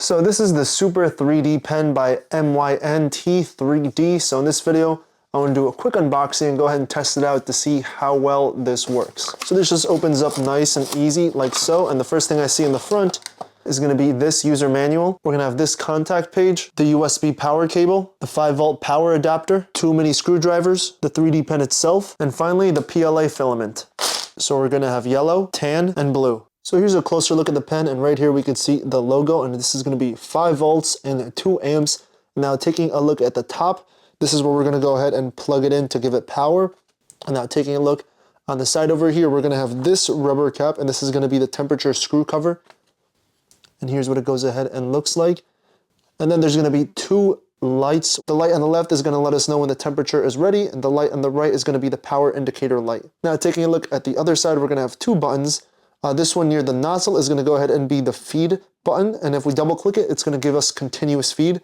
So this is the Super 3D pen by MYNT3D. So in this video, I want to do a quick unboxing and go ahead and test it out to see how well this works. So this just opens up nice and easy like so. And the first thing I see in the front is going to be this user manual. We're going to have this contact page, the USB power cable, the 5-volt power adapter, 2 mini screwdrivers, the 3D pen itself, and finally the PLA filament. So we're going to have yellow, tan, and blue. So here's a closer look at the pen, and right here we can see the logo, and this is going to be 5 volts and 2 amps. Now taking a look at the top, this is where we're going to go ahead and plug it in to give it power. And now taking a look on the side over here, we're going to have this rubber cap, and this is going to be the temperature screw cover. And here's what it goes ahead and looks like. And then there's going to be 2 lights. The light on the left is going to let us know when the temperature is ready, and the light on the right is going to be the power indicator light. Now taking a look at the other side, we're going to have 2 buttons. This one near the nozzle is going to go ahead and be the feed button, and if we double click it, it's going to give us continuous feed.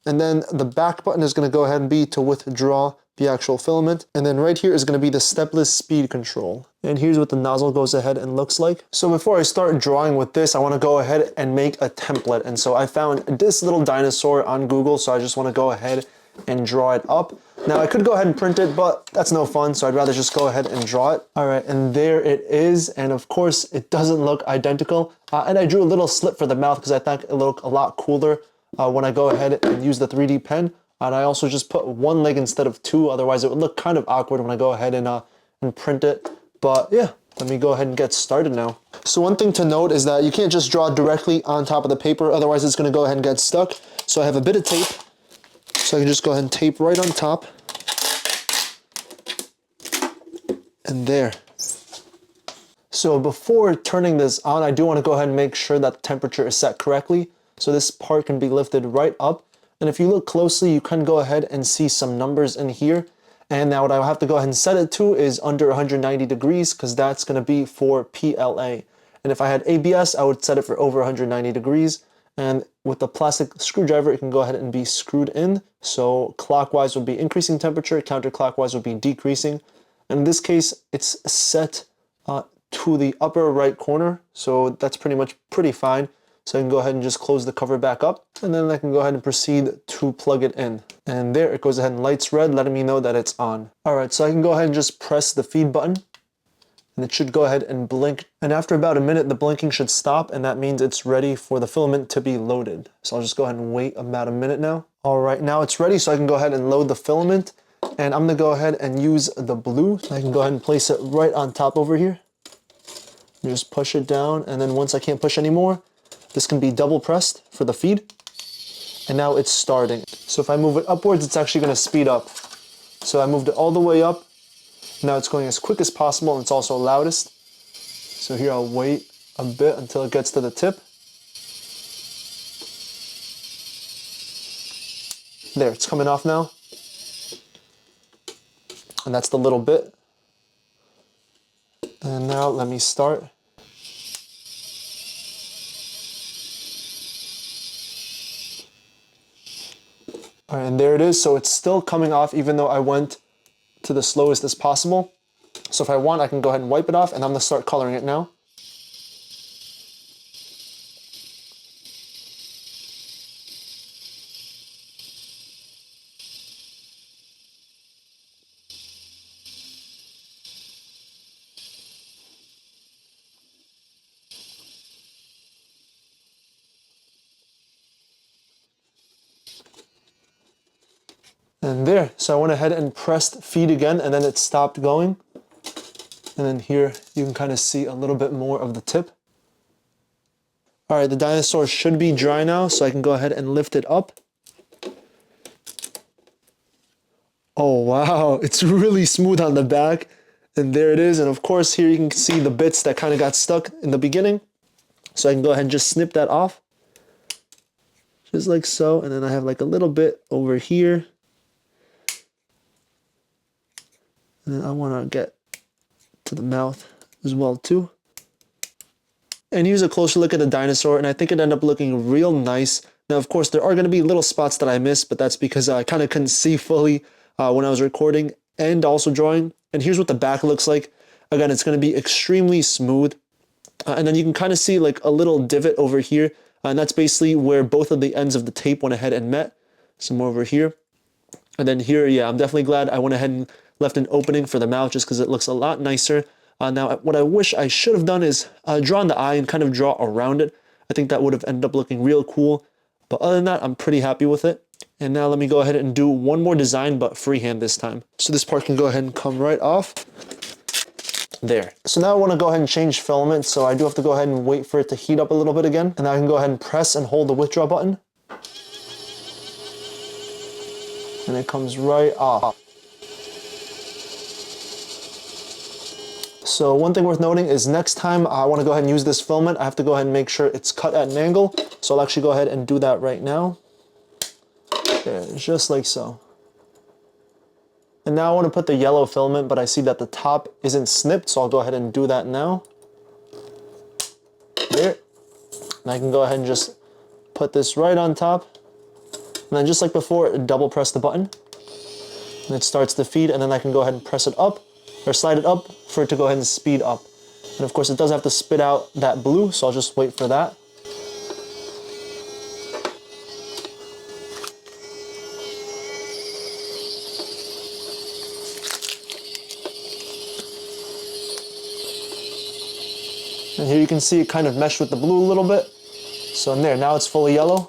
And then the back button is going to go ahead and be to withdraw the actual filament. And then right here is going to be the stepless speed control. And here's what the nozzle goes ahead and looks like. So before I start drawing with this, I want to go ahead and make a template. And so I found this little dinosaur on Google, so I just want to go ahead and draw it up. Now I could go ahead and print it, but that's no fun, so I'd rather just go ahead and draw it. All right, and there it is, and of course it doesn't look identical. And I drew a little slit for the mouth because I think it looked a lot cooler when I go ahead and use the 3D pen. And I also just put 1 leg instead of 2, otherwise it would look kind of awkward when I go ahead and print it. But yeah, let me go ahead and get started now. So one thing to note is that you can't just draw directly on top of the paper, otherwise it's going to go ahead and get stuck. So I have a bit of tape. So I can just go ahead and tape right on top. And there. So before turning this on, I do want to go ahead and make sure that the temperature is set correctly. So this part can be lifted right up. And if you look closely, you can go ahead and see some numbers in here. And now what I have to go ahead and set it to is under 190 degrees because that's going to be for PLA. And if I had ABS, I would set it for over 190 degrees. And with the plastic screwdriver, it can go ahead and be screwed in. So clockwise would be increasing temperature, counterclockwise would be decreasing. And in this case, it's set to the upper right corner. So that's pretty fine. So I can go ahead and just close the cover back up. And then I can go ahead and proceed to plug it in. And there it goes ahead and lights red, letting me know that it's on. All right, so I can go ahead and just press the feed button. And it should go ahead and blink. And after about a minute, the blinking should stop, and that means it's ready for the filament to be loaded. So I'll just go ahead and wait about a minute now. All right, now it's ready, so I can go ahead and load the filament. And I'm gonna go ahead and use the blue. I can go ahead and place it right on top over here. Just push it down, and then once I can't push anymore, this can be double pressed for the feed. And now it's starting. So if I move it upwards, it's actually gonna speed up. So I moved it all the way up. Now it's going as quick as possible, and it's also loudest. So here I'll wait a bit until it gets to the tip. There, it's coming off now. And that's the little bit. And now let me start. All right, and there it is. So it's still coming off even though I went to the slowest as possible. So if I want, I can go ahead and wipe it off, and I'm gonna start coloring it now. And there, so I went ahead and pressed feed again, and then it stopped going. And then here, you can kind of see a little bit more of the tip. All right, the dinosaur should be dry now, so I can go ahead and lift it up. Oh, wow, it's really smooth on the back. And there it is, and of course, here you can see the bits that kind of got stuck in the beginning. So I can go ahead and just snip that off. Just like so, and then I have like a little bit over here. And then I want to get to the mouth as well too. And here's a closer look at the dinosaur, and I think it ended up looking real nice. Now of course there are going to be little spots that I missed, but that's because I kind of couldn't see fully when I was recording and also drawing. And here's what the back looks like. Again, it's going to be extremely smooth. And then you can kind of see like a little divot over here And that's basically where both of the ends of the tape went ahead and met. Some more over here. And then here, yeah, I'm definitely glad I went ahead and left an opening for the mouth just because it looks a lot nicer. Now, what I wish I should have done is drawn the eye and kind of draw around it. I think that would have ended up looking real cool. But other than that, I'm pretty happy with it. And now let me go ahead and do one more design, but freehand this time. So this part can go ahead and come right off. There. So now I want to go ahead and change filament, so I do have to go ahead and wait for it to heat up a little bit again. And now I can go ahead and press and hold the withdraw button. And it comes right off. So one thing worth noting is next time I want to go ahead and use this filament, I have to go ahead and make sure it's cut at an angle. So I'll actually go ahead and do that right now. There, just like so. And now I want to put the yellow filament, but I see that the top isn't snipped, so I'll go ahead and do that now. There. And I can go ahead and just put this right on top. And then just like before, double press the button. And it starts to feed, and then I can go ahead and press it up, or slide it up for it to go ahead and speed up. And of course it does have to spit out that blue, so I'll just wait for that. And here you can see it kind of meshed with the blue a little bit. So in there, now it's fully yellow.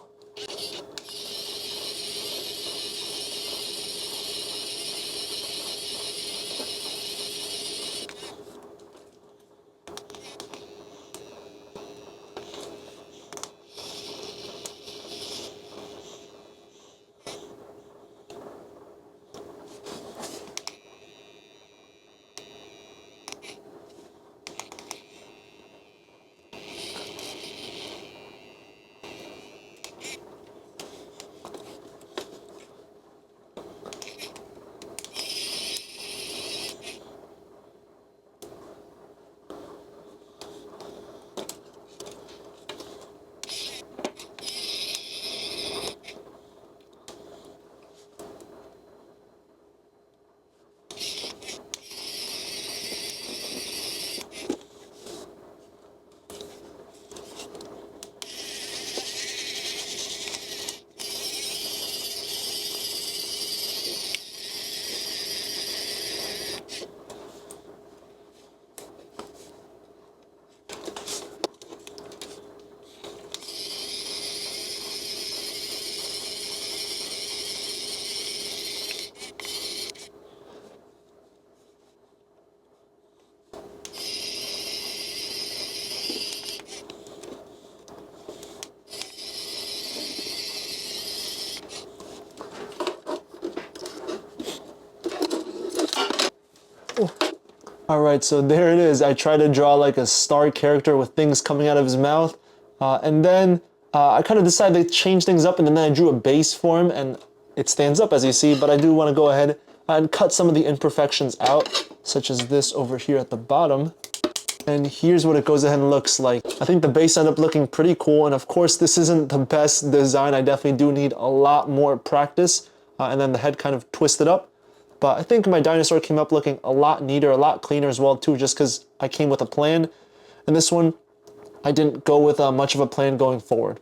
Alright, so there it is. I tried to draw like a star character with things coming out of his mouth. And then I kind of decided to change things up, and then I drew a base for him, and it stands up as you see, but I do want to go ahead and cut some of the imperfections out, such as this over here at the bottom. And here's what it goes ahead and looks like. I think the base ended up looking pretty cool, and of course this isn't the best design. I definitely do need a lot more practice, and then the head kind of twisted up. But I think my dinosaur came up looking a lot neater, a lot cleaner as well too, just because I came with a plan. And this one, I didn't go with much of a plan going forward.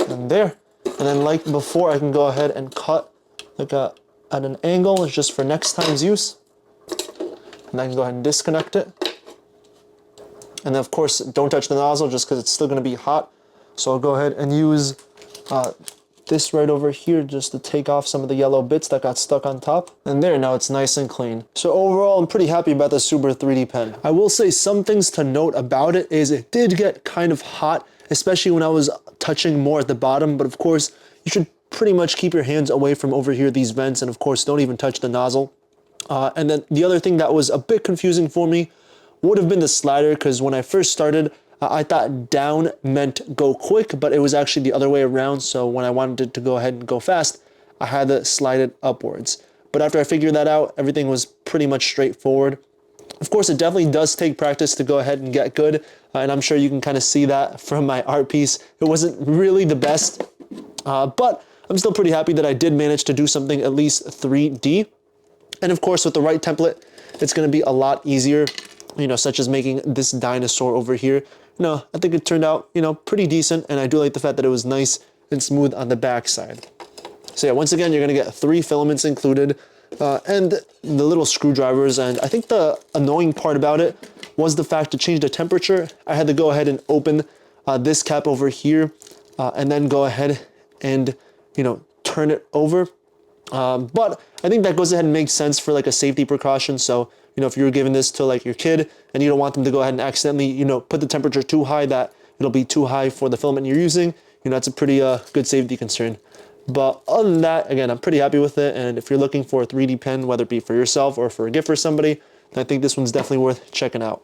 And there. And then like before, I can go ahead and cut like at an angle, it's just for next time's use. And I can go ahead and disconnect it. And then of course, don't touch the nozzle just because it's still going to be hot. So I'll go ahead and use this right over here just to take off some of the yellow bits that got stuck on top. And there, now it's nice and clean. So overall, I'm pretty happy about the Super 3D pen. I will say some things to note about it is it did get kind of hot, especially when I was touching more at the bottom. But of course, you should pretty much keep your hands away from over here, these vents, and of course, don't even touch the nozzle. And then the other thing that was a bit confusing for me would have been the slider, because when I first started, I thought down meant go quick, but it was actually the other way around. So when I wanted it to go ahead and go fast, I had to slide it upwards. But after I figured that out, everything was pretty much straightforward. Of course, it definitely does take practice to go ahead and get good. And I'm sure you can kind of see that from my art piece. It wasn't really the best, but I'm still pretty happy that I did manage to do something at least 3D. And of course, with the right template, it's going to be a lot easier, you know, such as making this dinosaur over here. no, I think it turned out, you know, pretty decent, and I do like the fact that it was nice and smooth on the back side. So yeah, once again, you're gonna get 3 filaments included, and the little screwdrivers, and I think the annoying part about it was the fact to change the temperature, I had to go ahead and open this cap over here, and then go ahead and, you know, turn it over. But I think that goes ahead and makes sense for like a safety precaution. So, you know, if you're giving this to like your kid and you don't want them to go ahead and accidentally, you know, put the temperature too high that it'll be too high for the filament you're using, you know, that's a pretty good safety concern. But other than that, again, I'm pretty happy with it. And if you're looking for a 3D pen, whether it be for yourself or for a gift for somebody, then I think this one's definitely worth checking out.